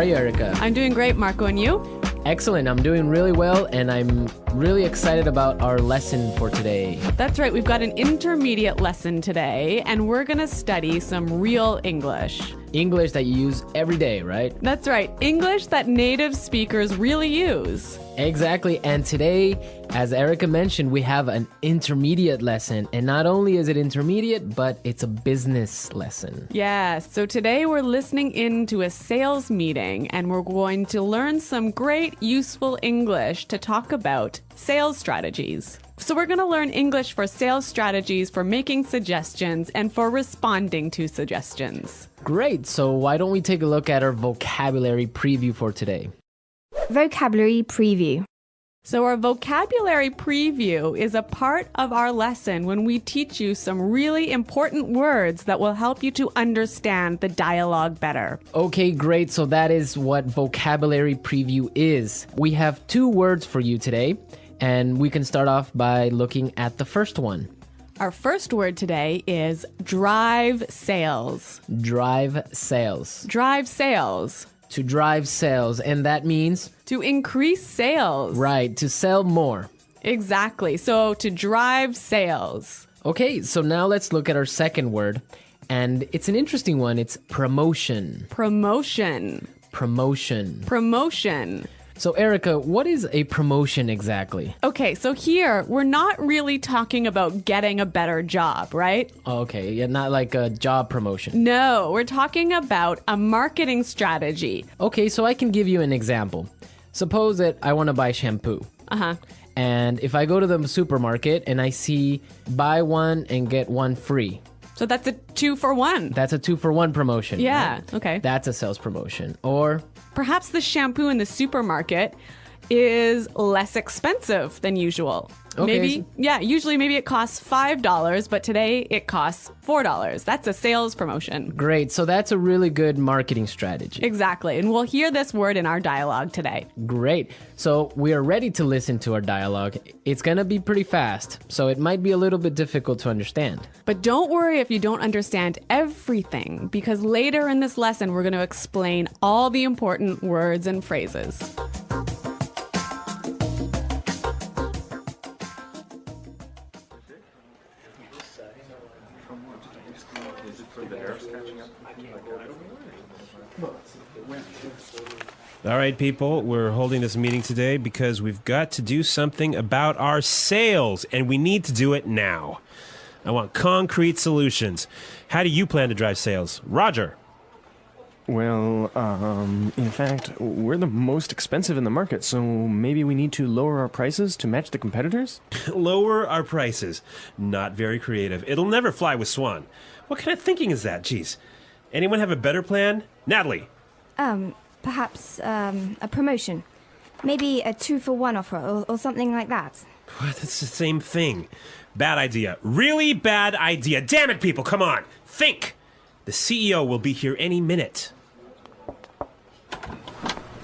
are you, Erica? I'm doing great, Marco, and you? Excellent. I'm doing really well, and I'm really excited about our lesson for today. That's right. We've got an intermediate lesson today, and we're going to study some real English. English that you use every day, right? That's right. English that native speakers really use. Exactly. And today, as Erica mentioned, we have an intermediate lesson. And not only is it intermediate, but it's a business lesson. Yes. So today we're listening in to a sales meeting, and we're going to learn some great, useful English to talk about sales strategies. So we're going to learn English for sales strategies, for making suggestions, and for responding to suggestions. Great. So why don't we take a look at our vocabulary preview for today? Vocabulary preview. So our vocabulary preview is a part of our lesson when we teach you some really important words that will help you to understand the dialogue better. Okay, great. So that is what vocabulary preview is. We have 2 words for you today, and we can start off by looking at the first one. Our first word today is drive sales. Drive sales. Drive sales. To drive sales, and that means? To increase sales. Right, to sell more. Exactly. So to drive sales. Okay, so now let's look at our second word, and it's an interesting one. It's promotion. Promotion. Promotion. Promotion. So Erica, what is a promotion exactly? Okay, so here we're not really talking about getting a better job, right? Okay, yeah, not like a job promotion. No, we're talking about a marketing strategy. Okay, so I can give you an example. Suppose that I want to buy shampoo. Uh-huh. And if I go to the supermarket and I see buy one and get one free. So that's a 2-for-1. That's a 2-for-1 promotion. Yeah, right? okay. That's a sales promotion. Or perhaps the shampoo in the supermarket is less expensive than usual. Okay. Usually maybe it costs $5, but today it costs $4. That's a sales promotion. great. So that's a really good marketing strategy. Exactly. And we'll hear this word in our dialogue today. Great. So we are ready to listen to our dialogue. It's going to be pretty fast, so it might be a little bit difficult to understand. But don't worry if you don't understand everything, because later in this lesson, we're going to explain all the important words and phrases. All right, people, we're holding this meeting today because we've got to do something about our sales, and we need to do it now. I want concrete solutions. How do you plan to drive sales? Roger. Well, in fact, we're the most expensive in the market, so maybe we need to lower our prices to match the competitors? Lower our prices. Not very creative. It'll never fly with Swan. What kind of thinking is that? Jeez. Anyone have a better plan? Natalie. Perhaps a promotion. Maybe a 2-for-1 offer or something like that. What? That's the same thing. Bad idea. Really bad idea. Damn it, people, come on. Think. The CEO will be here any minute.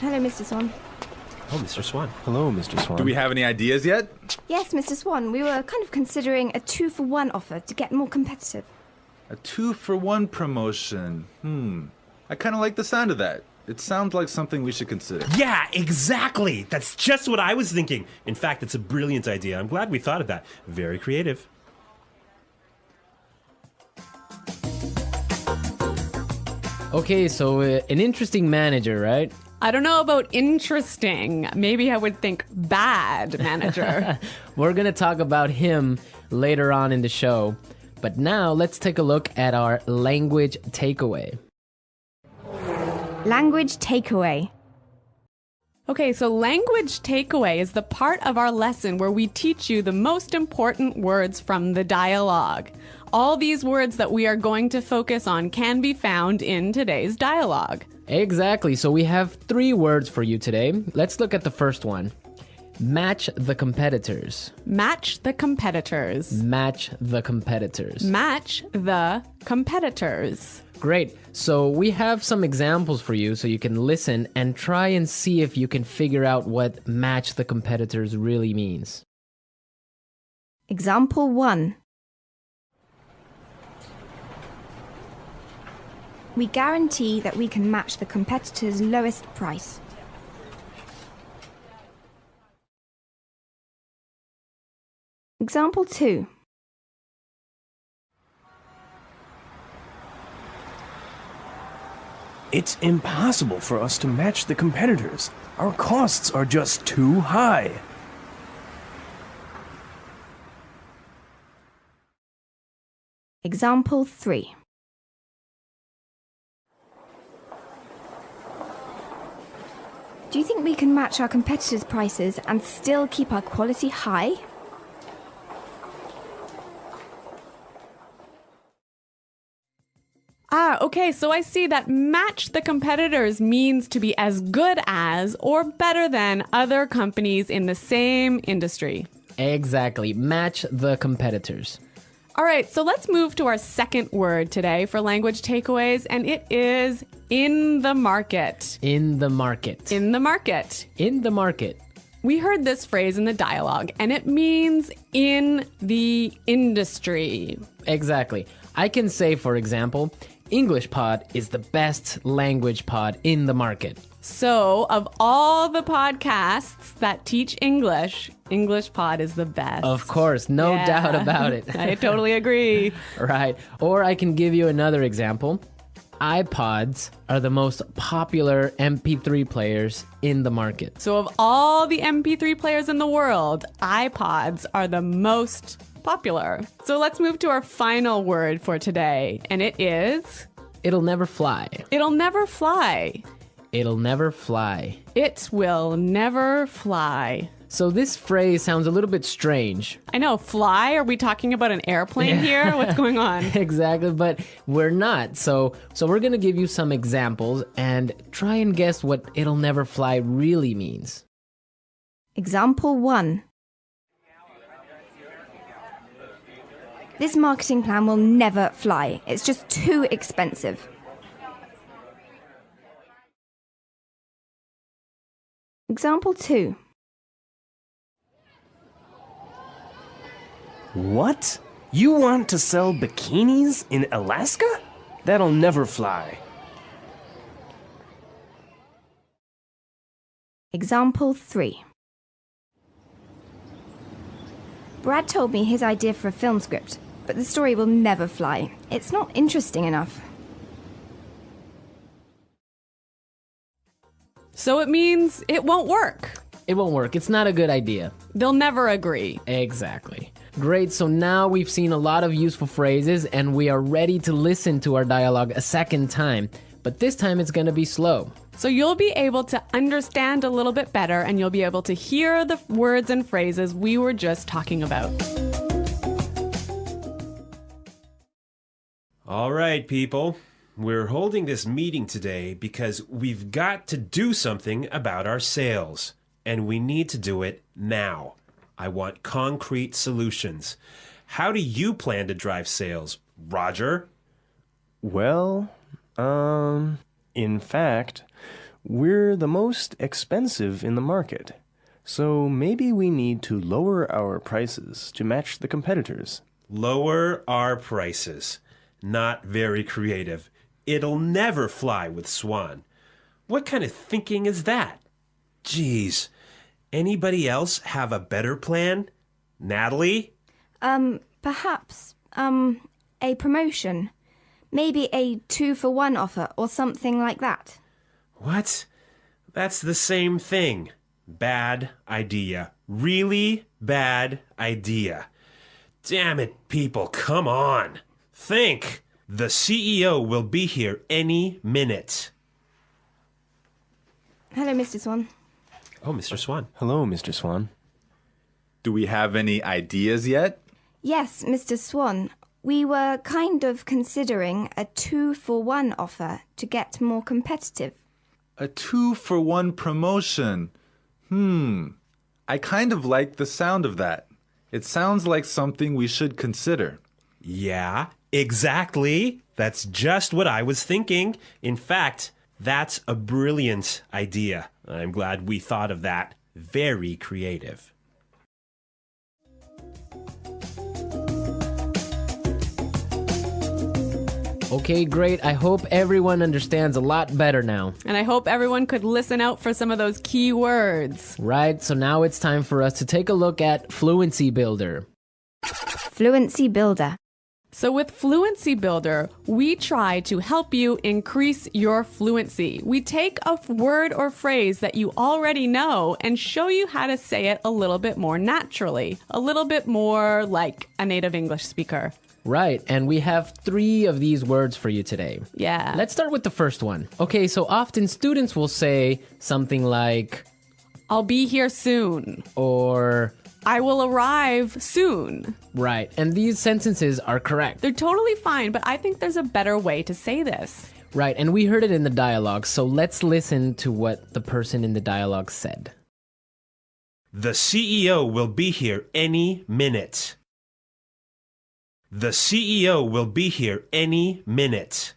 Hello, Mr. Swan. Oh, Mr. Swan. Hello, Mr. Swan. Do we have any ideas yet? Yes, Mr. Swan. We were kind of considering a 2-for-1 offer to get more competitive. A 2-for-1 promotion. I kind of like the sound of that. It sounds like something we should consider. Yeah, exactly. That's just what I was thinking. In fact, it's a brilliant idea. I'm glad we thought of that. Very creative. Okay, so an interesting manager, right? I don't know about interesting. Maybe I would think bad manager. We're going to talk about him later on in the show. But now let's take a look at our language takeaway. Language takeaway. Okay, so language takeaway is the part of our lesson where we teach you the most important words from the dialogue. All these words that we are going to focus on can be found in today's dialogue. Exactly. So we have 3 words for you today. Let's look at the first one. Match the competitors. Match the competitors. Match the competitors. Match the competitors. Great. So we have some examples for you so you can listen and try and see if you can figure out what match the competitors really means. Example 1. We guarantee that we can match the competitor's lowest price. Example 2. It's impossible for us to match the competitors. Our costs are just too high. Example 3. Do you think we can match our competitors' prices and still keep our quality high? Okay, so I see that match the competitors means to be as good as or better than other companies in the same industry. Exactly. Match the competitors. All right, so let's move to our second word today for language takeaways, and it is in the market. In the market. In the market. In the market. We heard this phrase in the dialogue, and it means in the industry. Exactly. I can say, for example, English Pod is the best language pod in the market. So, of all the podcasts that teach English, English Pod is the best. Of course, no Yeah. doubt about it. I totally agree. Right. Or I can give you another example. iPods are the most popular MP3 players in the market. So, of all the MP3 players in the world, iPods are the most popular. So, let's move to our final word for today, and it is It'll never fly. it'll never fly. It'll never fly. It will never fly. So this phrase sounds a little bit strange. I know, fly? Are we talking about an airplane here? What's going on? Exactly, but we're not. So we're going to give you some examples and try and guess what it'll never fly really means. Example 1. This marketing plan will never fly. It's just too expensive. Example 2. What? You want to sell bikinis in Alaska? That'll never fly. Example 3. Brad told me his idea for a film script, but the story will never fly. It's not interesting enough. So it means it won't work. It won't work. It's not a good idea. They'll never agree. Exactly. Great. So now we've seen a lot of useful phrases and we are ready to listen to our dialogue a second time. But this time it's going to be slow. So you'll be able to understand a little bit better and you'll be able to hear the words and phrases we were just talking about. All right, people. We're holding this meeting today because we've got to do something about our sales. And we need to do it now. I want concrete solutions. How do you plan to drive sales, Roger? Well, in fact, we're the most expensive in the market. So maybe we need to lower our prices to match the competitors. Lower our prices. Not very creative. It'll never fly with Swan. What kind of thinking is that? Geez. Anybody else have a better plan? Natalie? Perhaps, a promotion. Maybe a 2-for-1 offer or something like that. What? That's the same thing. Bad idea. Really bad idea. Damn it, people, come on. Think. The CEO will be here any minute. Hello, Mr. Swan. Oh, Mr. Swan. Hello, Mr. Swan. Do we have any ideas yet? Yes, Mr. Swan. We were kind of considering a 2-for-1 offer to get more competitive. A 2-for-1 promotion. I kind of like the sound of that. It sounds like something we should consider. Yeah, exactly. That's just what I was thinking. In fact, that's a brilliant idea. I'm glad we thought of that. Very creative. Okay, great. I hope everyone understands a lot better now. And I hope everyone could listen out for some of those key words. Right, so now it's time for us to take a look at Fluency Builder. Fluency Builder. So with Fluency Builder, we try to help you increase your fluency. We take a word or phrase that you already know and show you how to say it a little bit more naturally, a little bit more like a native English speaker. Right, and we have 3 of these words for you today. Yeah. Let's start with the first one. Okay, so often students will say something like, I'll be here soon. or, I will arrive soon. right, and these sentences are correct. They're totally fine, but I think there's a better way to say this. Right, and we heard it in the dialogue, so let's listen to what the person in the dialogue said. The CEO will be here any minute. The CEO will be here any minute.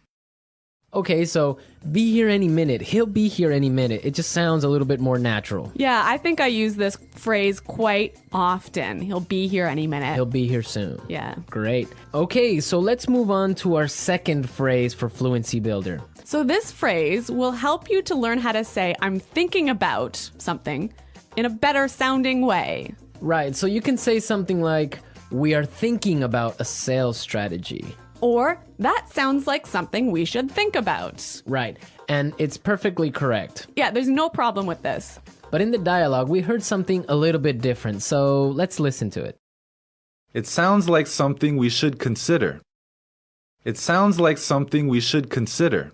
Okay, so be here any minute. He'll be here any minute. It just sounds a little bit more natural. Yeah, I think I use this phrase quite often. He'll be here any minute. He'll be here soon. Yeah. Great. Okay, so let's move on to our second phrase for Fluency Builder. So this phrase will help you to learn how to say I'm thinking about something in a better sounding way. Right, so you can say something like, we are thinking about a sales strategy. Or that sounds like something we should think about. Right, and it's perfectly correct. Yeah, there's no problem with this. But in the dialogue, we heard something a little bit different, so let's listen to it. It sounds like something we should consider. It sounds like something we should consider.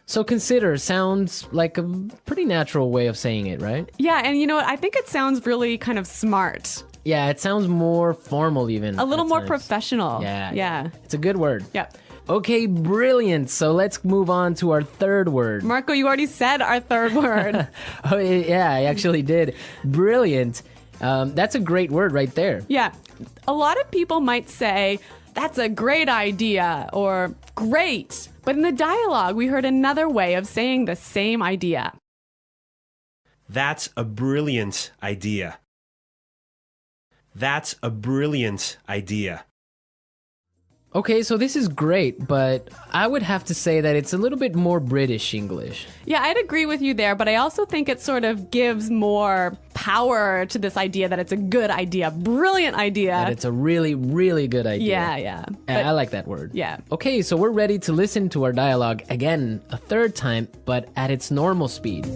So consider sounds like a pretty natural way of saying it, right? Yeah, and you know what? I think it sounds really kind of smart. Yeah, it sounds more formal even. A little at more times. professional. Yeah. Yeah. It's a good word. Yeah. Okay, brilliant. So let's move on to our third word. Marco, you already said our third word. Oh, yeah, I actually did. Brilliant. That's a great word right there. Yeah. A lot of people might say, that's a great idea or great. But in the dialogue, we heard another way of saying the same idea. That's a brilliant idea. That's a brilliant idea. Okay, so this is great, but I would have to say that it's a little bit more British English. Yeah, I'd agree with you there, but I also think it sort of gives more power to this idea that it's a good idea, brilliant idea. That it's a really, really good idea. Yeah. I like that word. Yeah. Okay, so we're ready to listen to our dialogue again a third time, but at its normal speed.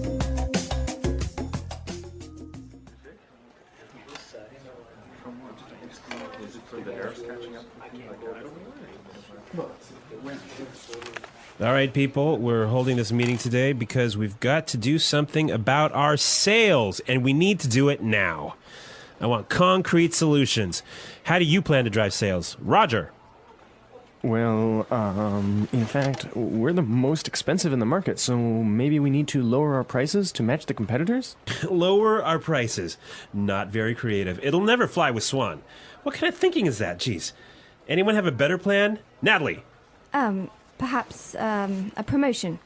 All right, people, we're holding this meeting today because we've got to do something about our sales, and we need to do it now. I want concrete solutions. How do you plan to drive sales? Roger. Well, in fact, we're the most expensive in the market, so maybe we need to lower our prices to match the competitors? Lower our prices. Not very creative. It'll never fly with Swan. What kind of thinking is that? Jeez. Anyone have a better plan? Natalie. Perhaps a promotion.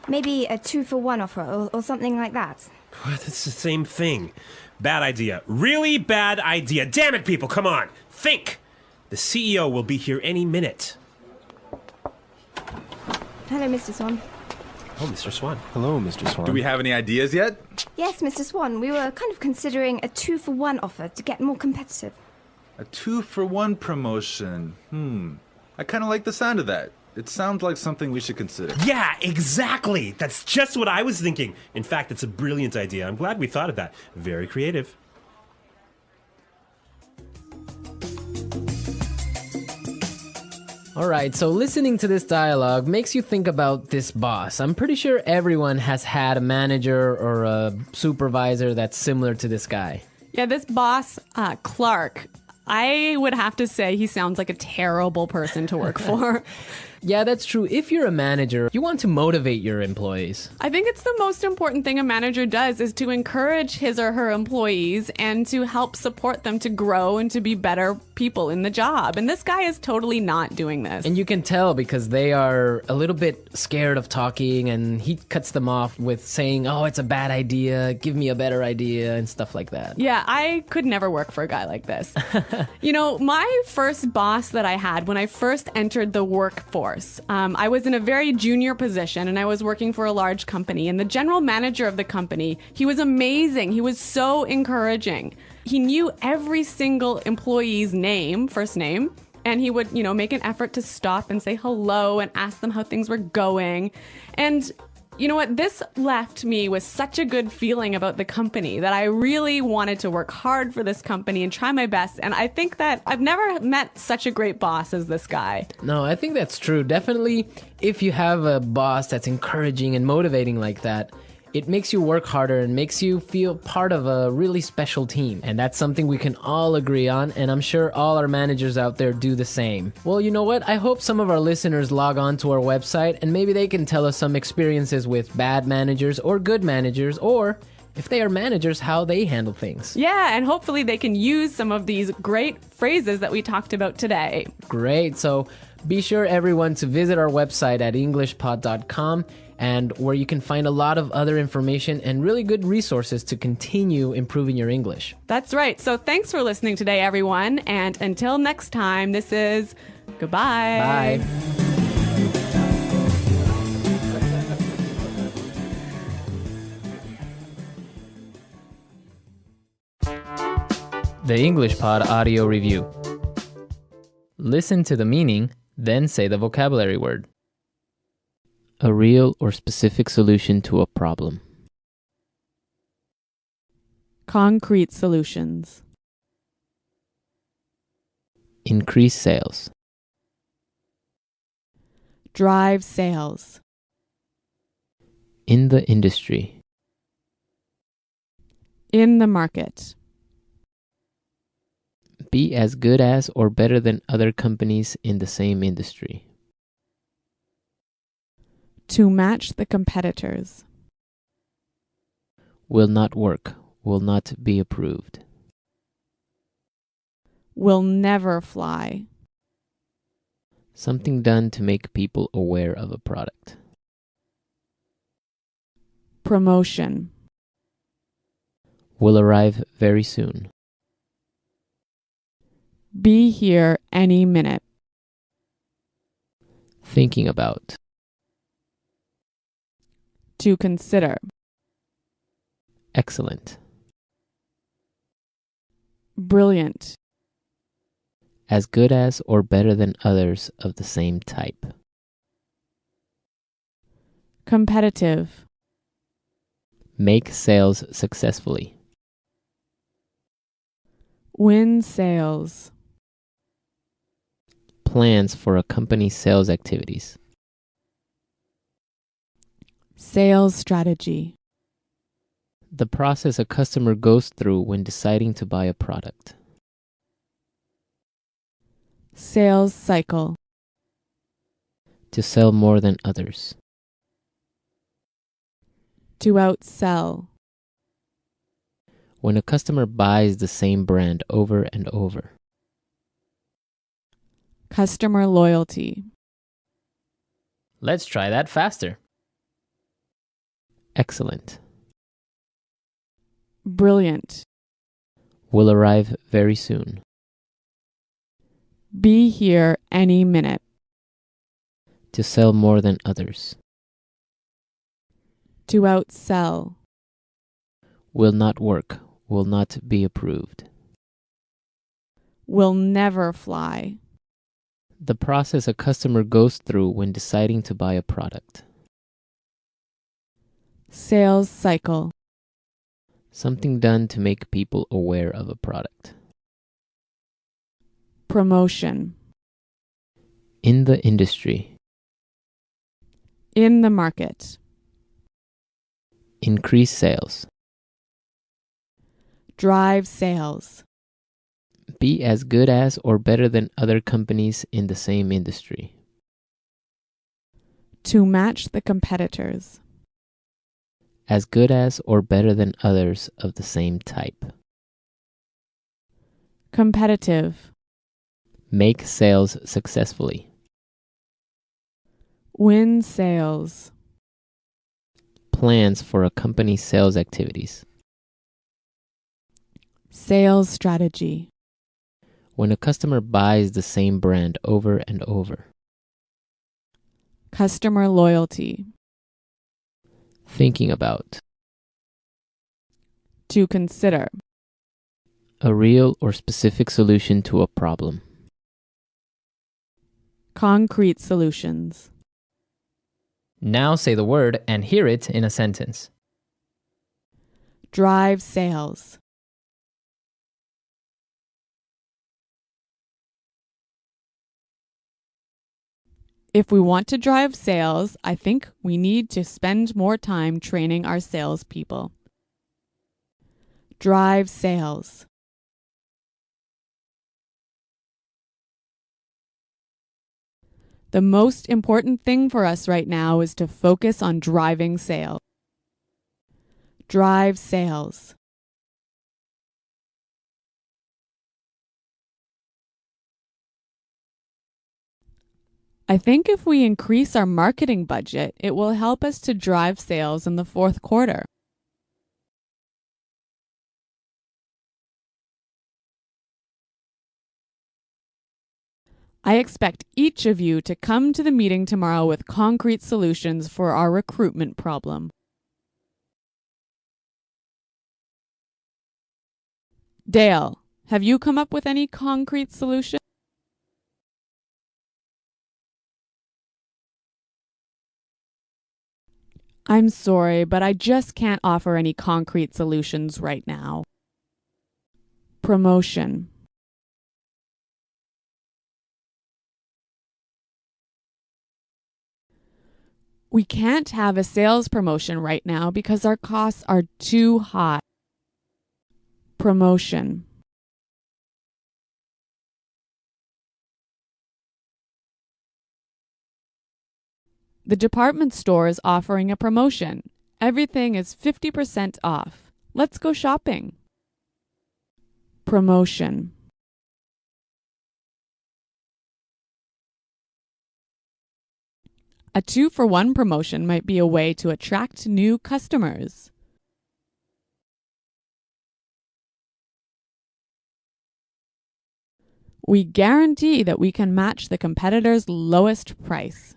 Maybe a 2-for-1 offer or something like that. What? It's the same thing. Bad idea. Really bad idea. Damn it, people, come on. Think. The CEO will be here any minute. Hello, Mr. Swan. Oh, Mr. Swan. Hello, Mr. Swan. Do we have any ideas yet? Yes, Mr. Swan, we were kind of considering a 2-for-1 offer to get more competitive. A 2-for-1 promotion. I kind of like the sound of that. It sounds like something we should consider. Yeah, exactly. That's just what I was thinking. In fact, it's a brilliant idea. I'm glad we thought of that. Very creative. All right, so listening to this dialogue makes you think about this boss. I'm pretty sure everyone has had a manager or a supervisor that's similar to this guy. Yeah, this boss, Clark, I would have to say he sounds like a terrible person to work for. Yeah, that's true. If you're a manager, you want to motivate your employees. I think it's the most important thing a manager does is to encourage his or her employees and to help support them to grow and to be better people in the job. And this guy is totally not doing this. And you can tell because they are a little bit scared of talking, and he cuts them off with saying, oh, it's a bad idea, give me a better idea, and stuff like that. Yeah, I could never work for a guy like this. You know, my first boss that I had when I first entered the workforce, I was in a very junior position and I was working for a large company. And the general manager of the company, he was amazing. He was so encouraging. He knew every single employee's name, first name, and he would, you know, make an effort to stop and say hello and ask them how things were going. And you know what? This left me with such a good feeling about the company that I really wanted to work hard for this company and try my best. And I think that I've never met such a great boss as this guy. No, I think that's true. Definitely, if you have a boss that's encouraging and motivating like that, it makes you work harder and makes you feel part of a really special team. And that's something we can all agree on, and I'm sure all our managers out there do the same. Well, you know what? I hope some of our listeners log on to our website and maybe they can tell us some experiences with bad managers or good managers, or if they are managers, how they handle things. Yeah, and hopefully they can use some of these great phrases that we talked about today. Great. So be sure, everyone, to visit our website at englishpod.com, and where you can find a lot of other information and really good resources to continue improving your English. That's right. So thanks for listening today, everyone. And until next time, this is goodbye. Bye. The English Pod Audio Review. Listen to the meaning, then say the vocabulary word. A real or specific solution to a problem. Concrete solutions. Increase sales. Drive sales. In the industry. In the market. Be as good as or better than other companies in the same industry. To match the competitors. Will not work. Will not be approved. Will never fly. Something done to make people aware of a product. Promotion. Will arrive very soon. Be here any minute. Thinking about. To consider. Excellent. Brilliant. As good as or better than others of the same type. Competitive. Make sales successfully. Win sales. Plans for a company's sales activities. Sales strategy. The process a customer goes through when deciding to buy a product. Sales cycle. To sell more than others. To outsell. When a customer buys the same brand over and over. Customer loyalty. Let's try that faster. Excellent. Brilliant. Will arrive very soon. Be here any minute. To sell more than others. To outsell. Will not work. Will not be approved. Will never fly. The process a customer goes through when deciding to buy a product. Sales cycle. Something done to make people aware of a product. Promotion. In the industry. In the market. Increase sales. Drive sales. Be as good as or better than other companies in the same industry. To match the competitors. As good as or better than others of the same type. Competitive. Make sales successfully. Win sales. Plans for a company's sales activities. Sales strategy. When a customer buys the same brand over and over. Customer loyalty. Thinking about. To consider. A real or specific solution to a problem. Concrete solutions. Now say the word and hear it in a sentence. Drive sales. If we want to drive sales, I think we need to spend more time training our salespeople. Drive sales. The most important thing for us right now is to focus on driving sales. Drive sales. I think if we increase our marketing budget, it will help us to drive sales in the fourth quarter. I expect each of you to come to the meeting tomorrow with concrete solutions for our recruitment problem. Dale, have you come up with any concrete solution? I'm sorry, but I just can't offer any concrete solutions right now. Promotion. We can't have a sales promotion right now because our costs are too high. Promotion. The department store is offering a promotion. Everything is 50% off. Let's go shopping. Promotion. A 2-for-1 promotion might be a way to attract new customers. We guarantee that we can match the competitor's lowest price.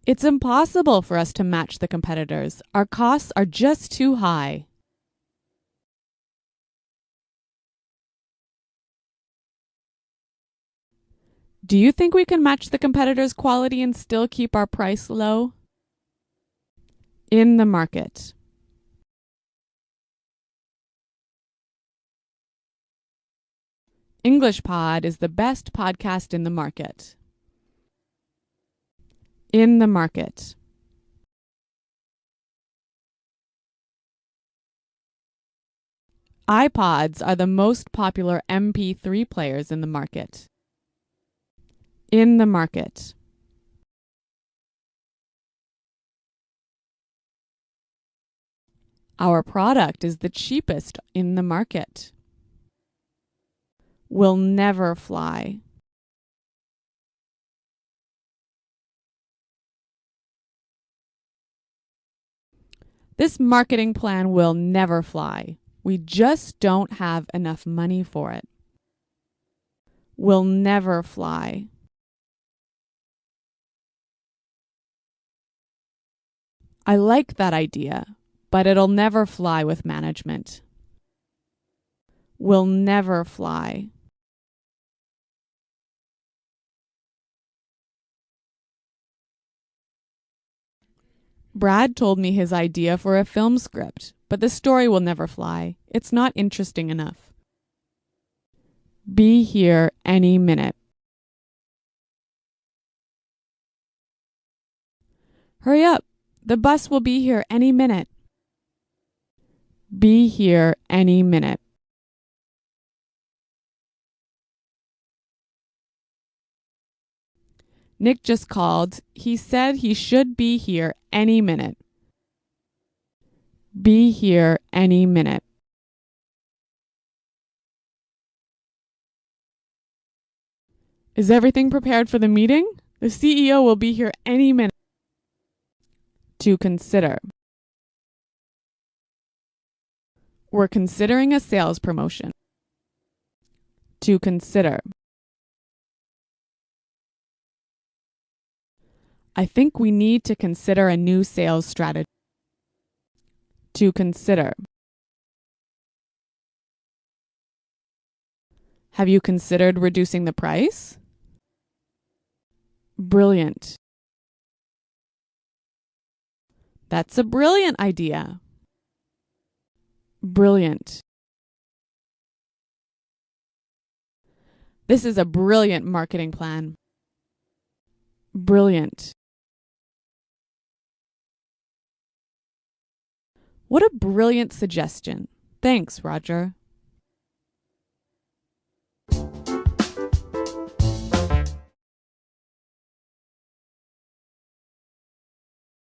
It's impossible for us to match the competitors. Our costs are just too high. Do you think we can match the competitors' quality and still keep our price low? In the market. English Pod is the best podcast in the market. In the market. iPods are the most popular MP3 players in the market. In the market. Our product is the cheapest in the market. Will never fly. This marketing plan will never fly. We just don't have enough money for it. Will never fly. I like that idea, but it'll never fly with management. Will never fly. Brad told me his idea for a film script, but the story will never fly. It's not interesting enough. Be here any minute. Hurry up. The bus will be here any minute. Be here any minute. Nick just called. He said he should be here any minute. Be here any minute. Is everything prepared for the meeting? The CEO will be here any minute. To consider. We're considering a sales promotion. To consider. I think we need to consider a new sales strategy. To consider. Have you considered reducing the price? Brilliant. That's a brilliant idea. Brilliant. This is a brilliant marketing plan. Brilliant. What a brilliant suggestion. Thanks, Roger.